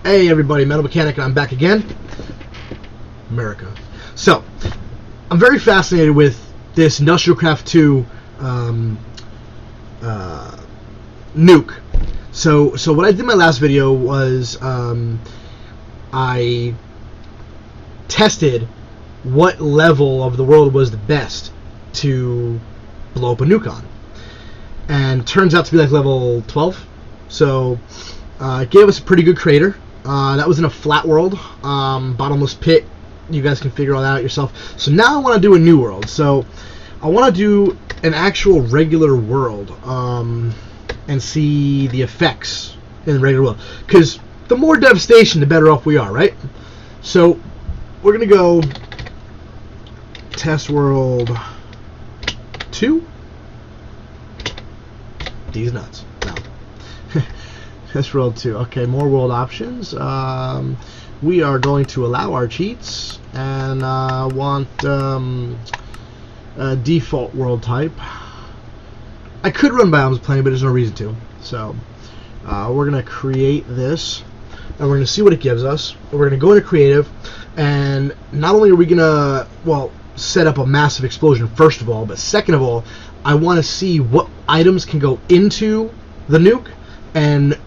Hey everybody, Metal Mechanic, and I'm back again. America. So, I'm very fascinated with this Industrial Craft 2 nuke. So what I did in my last video was I tested what level of the world was the best to blow up a nuke on. And it turns out to be like level 12. So it gave us a pretty good crater. That was in a flat world, bottomless pit. You guys can figure all that out yourself. So now I want to do a new world. So I want to do an actual regular world and see the effects in the regular world. Because the more devastation, the better off we are, right? So we're going to go test world 2. These nuts. No. Test world 2. Okay, more world options. We are going to allow our cheats and want a default world type. I could run biomes plenty, but there's no reason to. So we're going to create this, and we're going to see what it gives us. We're going to go into creative, and not only are we going to, well, set up a massive explosion first of all, but second of all, I want to see what items can go into the nuke, and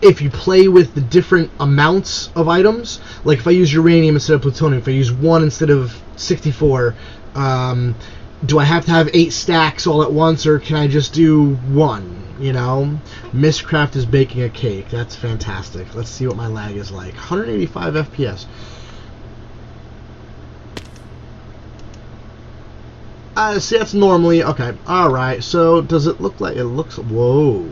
if you play with the different amounts of items, like if I use uranium instead of plutonium, if I use 1 instead of 64, do I have to have 8 stacks all at once, or can I just do 1, you know? Mistcraft is baking a cake. That's fantastic. Let's see what my lag is like. 185 FPS. See, that's normally, okay, alright, so does it look like, it looks, whoa.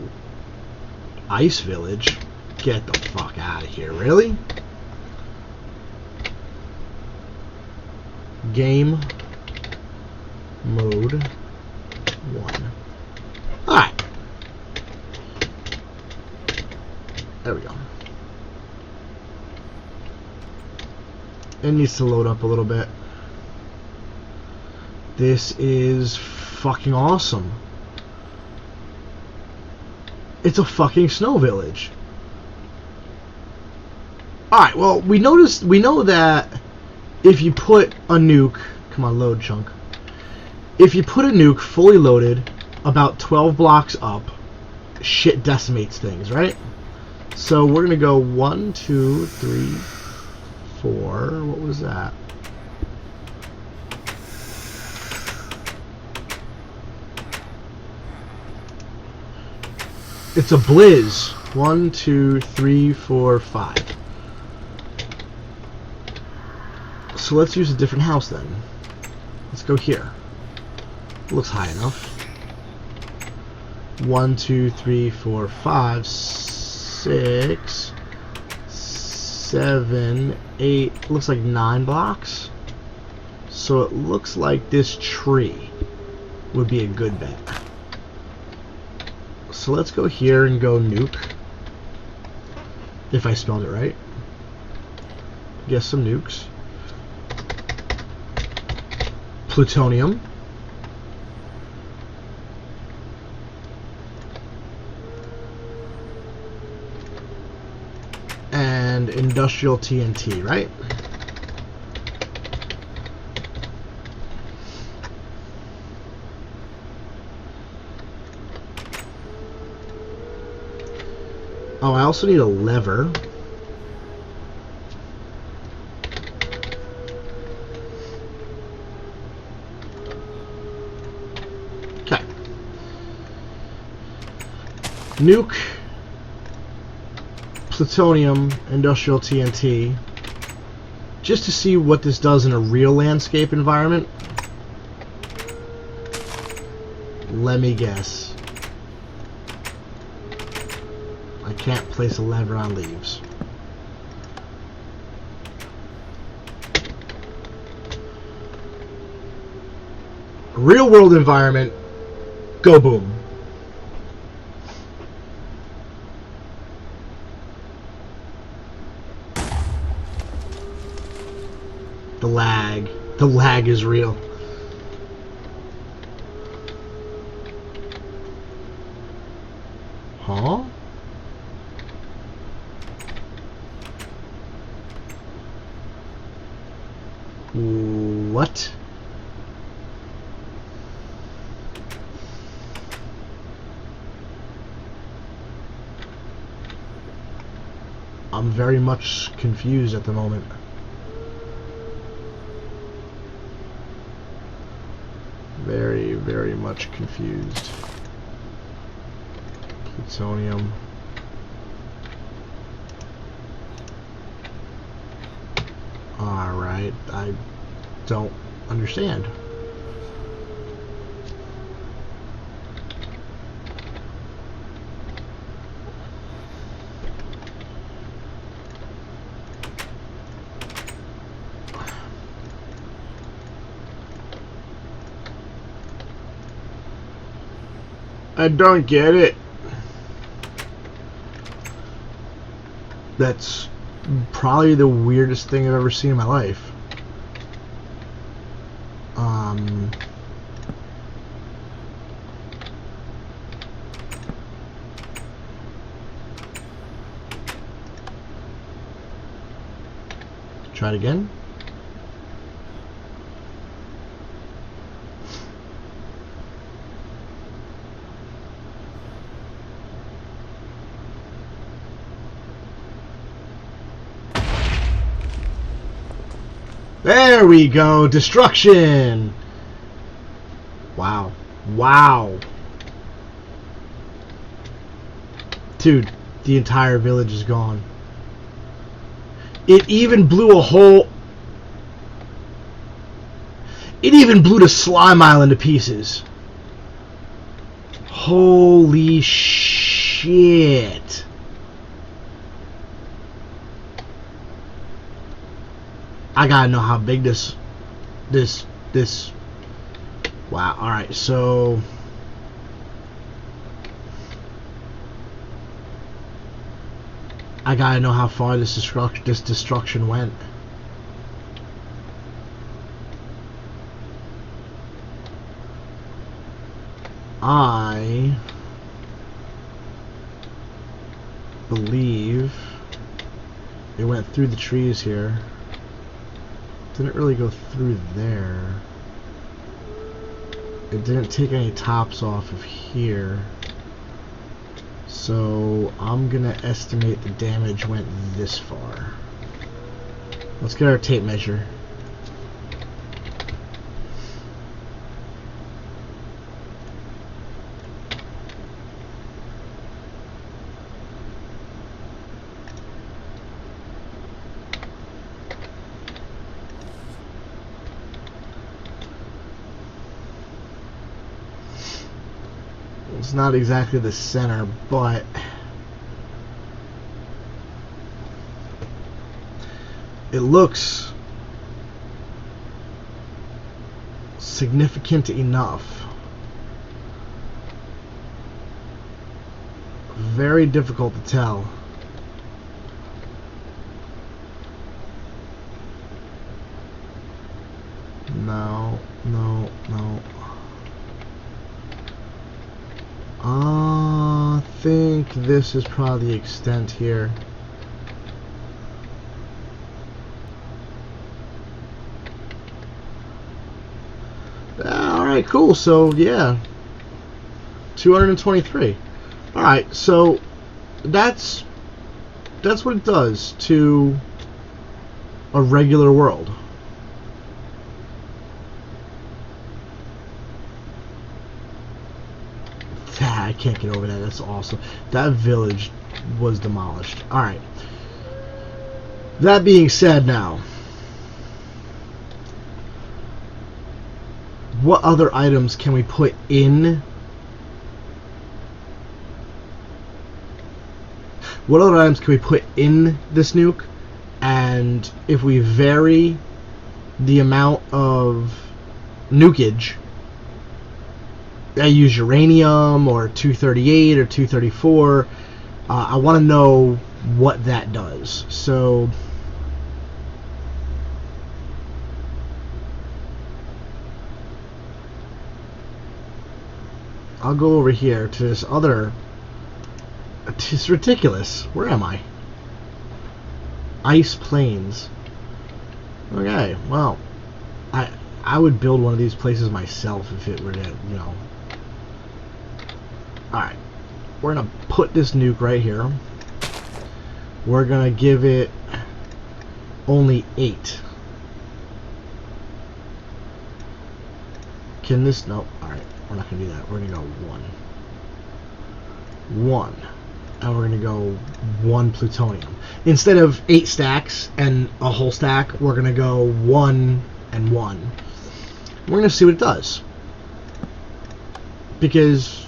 Ice Village? Get the fuck out of here, really? Game mode 1. Alright. There we go. It needs to load up a little bit. This is fucking awesome. It's a fucking snow village. Alright, well, we know that if you put a nuke, come on, load chunk. If you put a nuke fully loaded about 12 blocks up, shit decimates things, right? So we're gonna go 1, 2, 3, 4. What was that? It's a blizz. 1, 2, 3, 4, 5. So let's use a different house then. Let's go here. Looks high enough. 1, 2, 3, 4, 5, 6, 7, 8. Looks like 9 blocks. So it looks like this tree would be a good bet. So let's go here and go nuke. If I spelled it right. Guess some nukes. Plutonium. And industrial TNT, right? Oh, I also need a lever. Okay. Nuke, plutonium, industrial TNT. Just to see what this does in a real landscape environment. Let me guess. I can't place a lever on leaves. Real world environment, go boom. The lag is real. Huh? What? I'm very much confused at the moment. Very, very much confused. Plutonium. Alright, I don't understand. I don't get it. That's probably the weirdest thing I've ever seen in my life. Try it again. There we go. Destruction. Wow. Wow. Dude, the entire village is gone. It even blew a hole. It even blew the slime island to pieces. Holy shit. I gotta know how big this wow. Alright, so I gotta know how far this destruction went. I believe it went through the trees here. Didn't really go through there. It didn't take any tops off of here. So I'm gonna estimate the damage went this far. Let's get our tape measure. It's not exactly the center, but it looks significant enough. Very difficult to tell. No, no, no. I think this is probably the extent here. Alright, cool. So, yeah. 223. Alright, so that's what it does to a regular world. I can't get over that. That's awesome. That village was demolished. Alright. That being said now, what other items can we put in? What other items can we put in this nuke? And if we vary the amount of nukage, I use uranium or 238 or 234. I want to know what that does. So I'll go over here to this other. It's ridiculous. Where am I? Ice plains. Okay, well, I would build one of these places myself if it were to, you know. Alright. We're going to put this nuke right here. We're going to give it only 8. Can this... No. Alright. We're not going to do that. We're going to go 1. 1. And we're going to go 1 plutonium. Instead of 8 stacks and a whole stack, we're going to go 1 and 1. We're going to see what it does. Because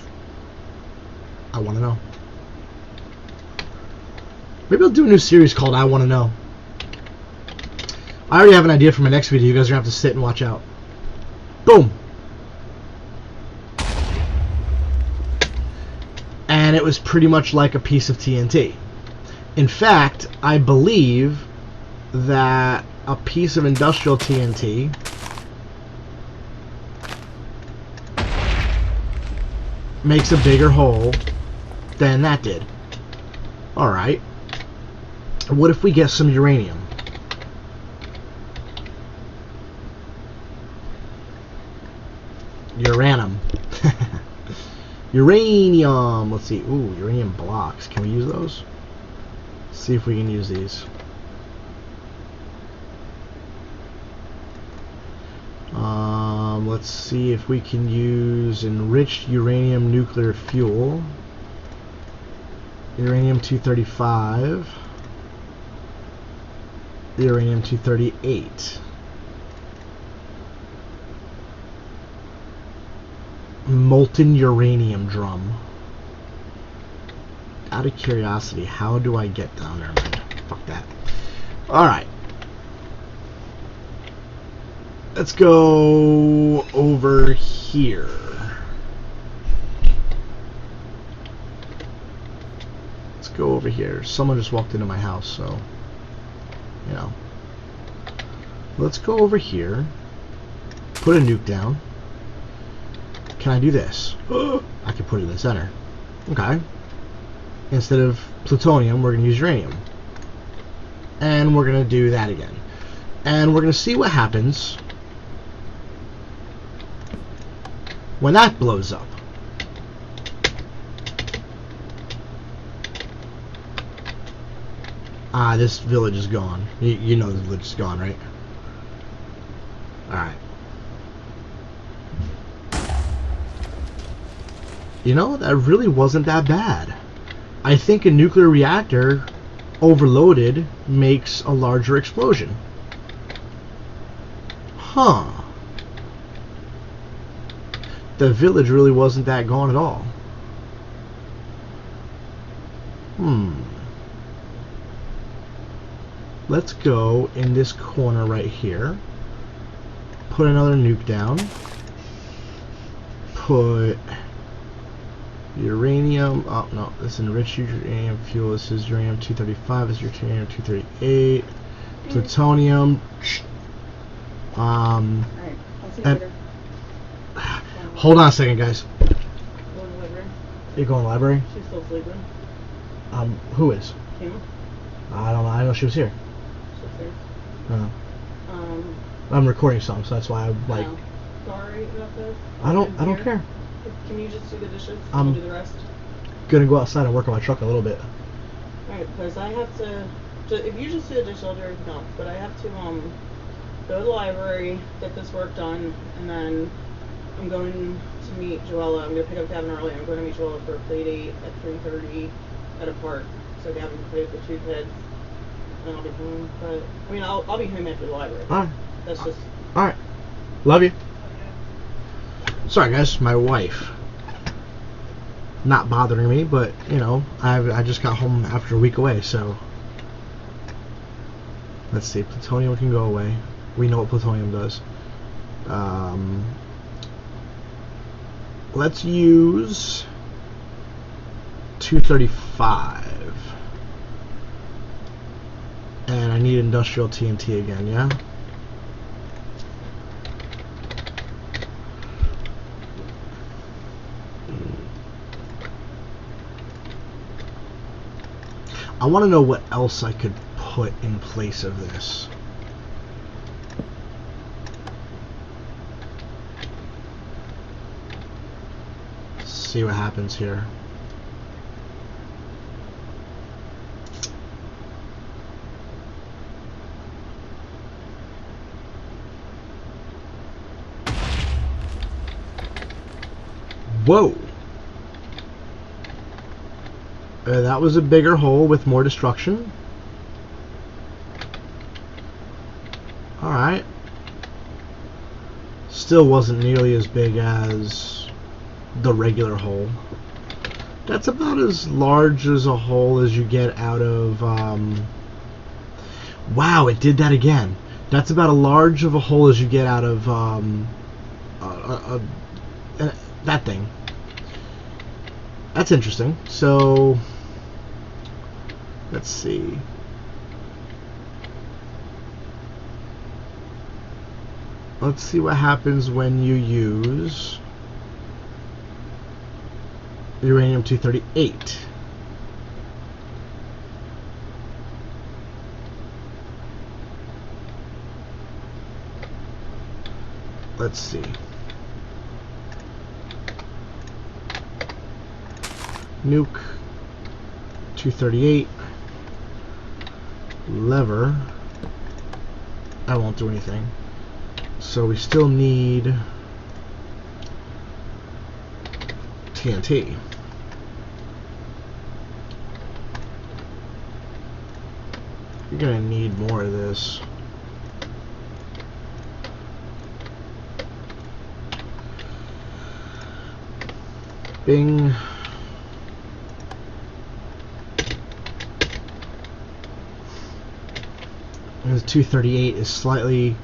I want to know. Maybe I'll do a new series called I Want to Know. I already have an idea for my next video. You guys are going to have to sit and watch out. Boom. And it was pretty much like a piece of TNT. In fact, I believe that a piece of industrial TNT makes a bigger hole than that did. Alright. What if we get some uranium? Uranium. Uranium. Let's see. Ooh, uranium blocks. Can we use those? Let's see if we can use these. Let's see if we can use enriched uranium nuclear fuel. Uranium-235. Uranium-238. Molten uranium drum. Out of curiosity, how do I get down there, man? Fuck that. Alright. Let's go over here. Let's go over here. Someone just walked into my house, so, you know. Let's go over here. Put a nuke down. Can I do this? I can put it in the center. Okay. Instead of plutonium, we're going to use uranium. And we're going to do that again. And we're going to see what happens when that blows up. Ah, this village is gone. You know the village is gone, right? Alright. You know, that really wasn't that bad. I think a nuclear reactor overloaded makes a larger explosion. Huh. The village really wasn't that gone at all. Let's go in this corner right here. Put another nuke down. Put uranium. Oh no, this is enriched uranium fuel. This is uranium-235. This is uranium-238. Plutonium. Alright, I'll see you later. Hold on a second, guys. Going to the library. You going to the library? She's still sleeping. Who is? Kim? I don't know. I didn't know she was here. She's upstairs. I'm recording something, so that's why I'm like. Sorry about this. I don't care. Can you just do the dishes? I'll do the rest. Gonna go outside and work on my truck a little bit. Alright, because I have to. If you just do the dishes, I'll do everything else. But I have to go to the library, get this work done, and then I'm going to meet Joella. I'm going to pick up Gavin early. I'm going to meet Joella for a play date at 3:30 at a park. So Gavin can play with the 2 kids. And I'll be home. But I mean, I'll be home after the library. Alright. That's just. Alright. Love you. Sorry, guys. My wife. Not bothering me, but you know, I just got home after a week away, so. Let's see. Plutonium can go away. We know what plutonium does. Let's use 235. And I need industrial TNT again, yeah? I want to know what else I could put in place of this. see what happens here. Whoa! That was a bigger hole with more destruction. Alright. Still wasn't nearly as big as the regular hole. That's about as large as a hole as you get out of... Wow, it did that again. That's about as large of a hole as you get out of that thing. That's interesting. So, let's see. Let's see what happens when you use uranium-238. Let's see. Nuke 238 lever. I won't do anything. So we still need TNT. You're gonna need more of this. Bing. The 238 is slightly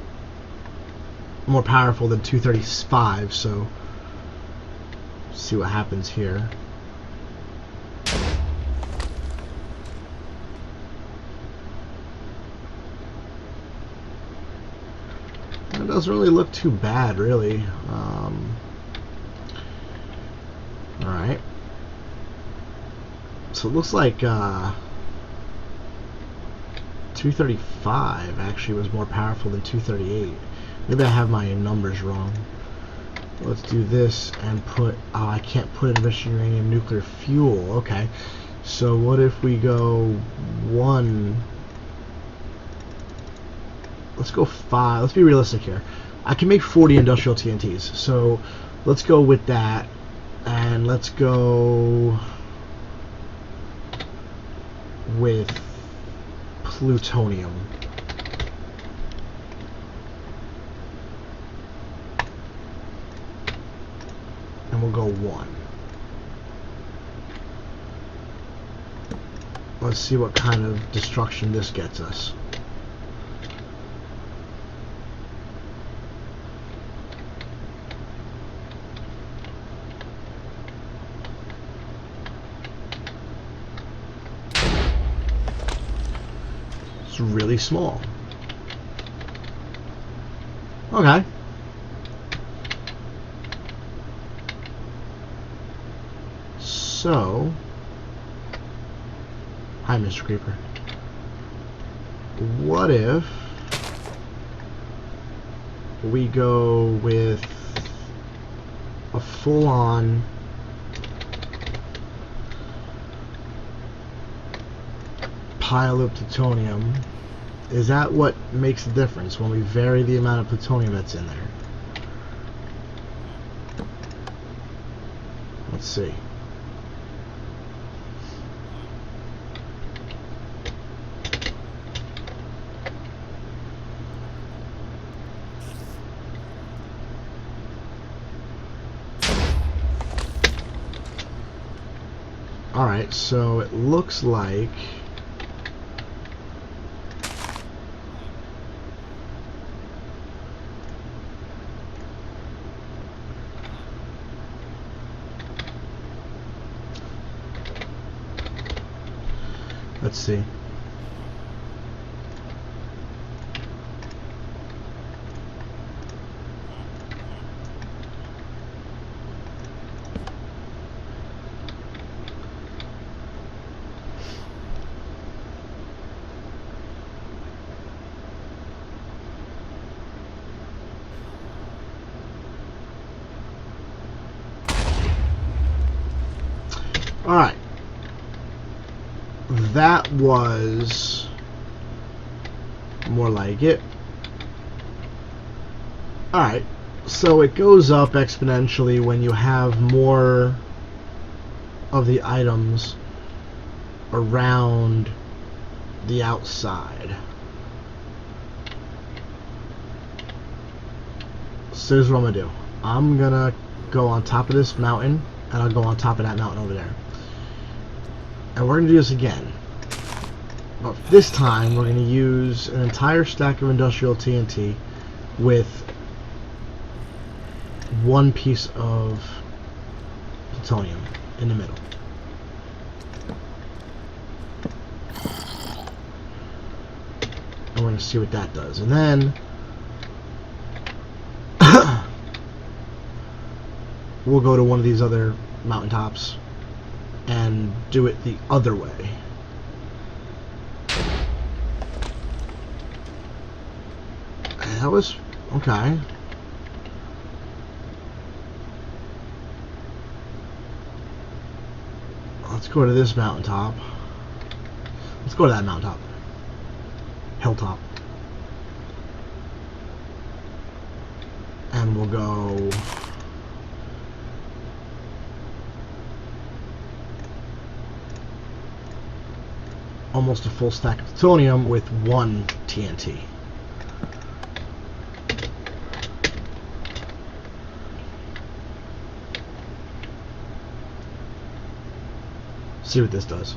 more powerful than 235, so see what happens here. It doesn't really look too bad, really. Alright. So it looks like 235 actually was more powerful than 238. Maybe I have my numbers wrong. Let's do this and put... Oh, I can't put enriched uranium nuclear fuel. Okay. So what if we go 1... Let's go 5. Let's be realistic here. I can make 40 industrial TNTs. So let's go with that. And let's go with plutonium. And we'll go 1. Let's see what kind of destruction this gets us. It's really small. Okay. So, hi, Mr. Creeper. What if we go with a full-on pile of plutonium? Is that what makes the difference when we vary the amount of plutonium that's in there? Let's see. Alright, so it looks like let's see. Alright. That was more like it. Alright. So it goes up exponentially when you have more of the items around the outside. So here's what I'm going to do. I'm going to go on top of this mountain, and I'll go on top of that mountain over there. And we're going to do this again. But this time, we're going to use an entire stack of industrial TNT with one piece of plutonium in the middle. And we're going to see what that does. And then we'll go to one of these other mountaintops and do it the other way. And that was okay. Let's go to this mountaintop. Let's go to that mountaintop. Hilltop. And we'll go almost a full stack of plutonium with one TNT. See what this does.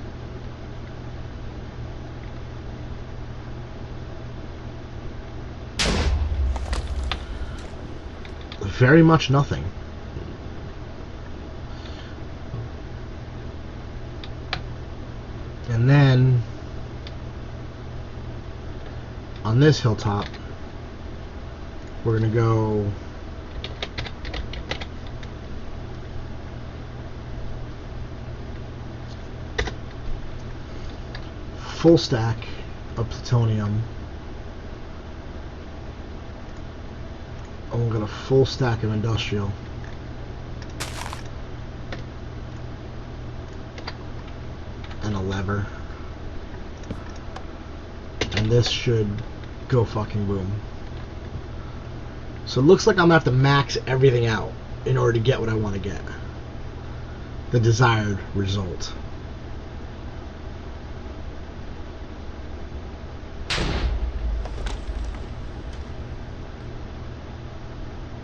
Very much nothing. And then on this hilltop, we're going to go full stack of plutonium. And we're going to full stack of industrial. And a lever. And this should go fucking boom. So it looks like I'm going to have to max everything out in order to get what I want to get. The desired result.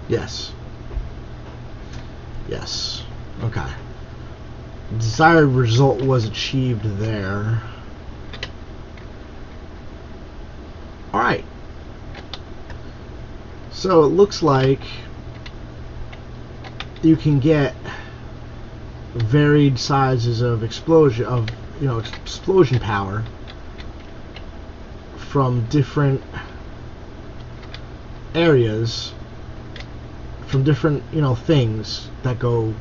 Yes. Yes. Okay. The desired result was achieved there. Alright. So it looks like you can get varied sizes of explosion power from different areas, from different things that go,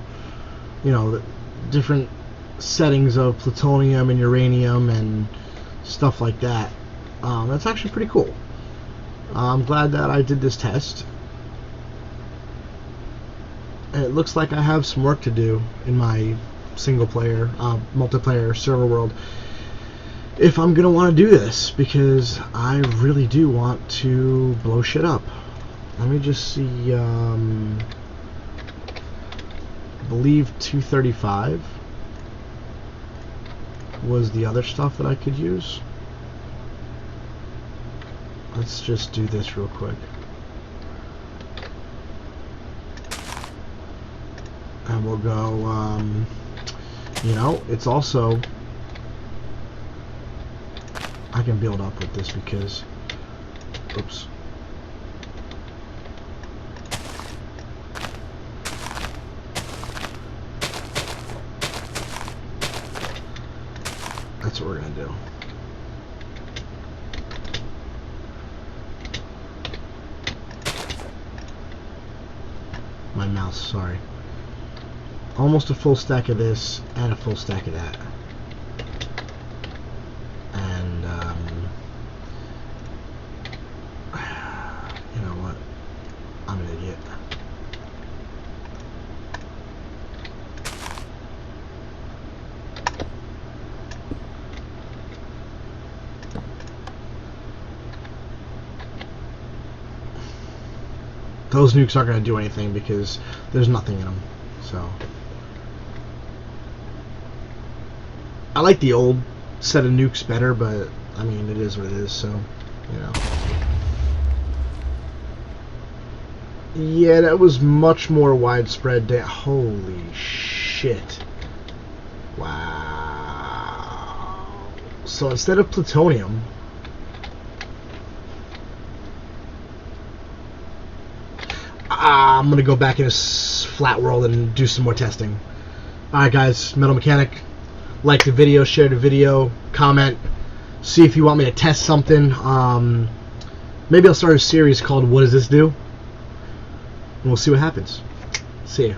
different settings of plutonium and uranium and stuff like that. That's actually pretty cool. I'm glad that I did this test. And it looks like I have some work to do in my single player, multiplayer server world if I'm gonna want to do this, because I really do want to blow shit up. Let me just see. I believe 235 was the other stuff that I could use. Let's just do this real quick. And we'll go, it's also, I can build up with this because, oops. That's what we're going to do. My mouse, sorry. Almost a full stack of this and a full stack of that. And, you know what? I'm an idiot. those nukes aren't going to do anything because there's nothing in them. So I like the old set of nukes better, but I mean, it is what it is, so, you know. Yeah, that was much more widespread. Holy shit. Wow. So instead of plutonium, I'm going to go back in a flat world and do some more testing. Alright guys, Metal Mechanic. Like the video, share the video, comment, see if you want me to test something. Maybe I'll start a series called What Does This Do? And we'll see what happens. See ya.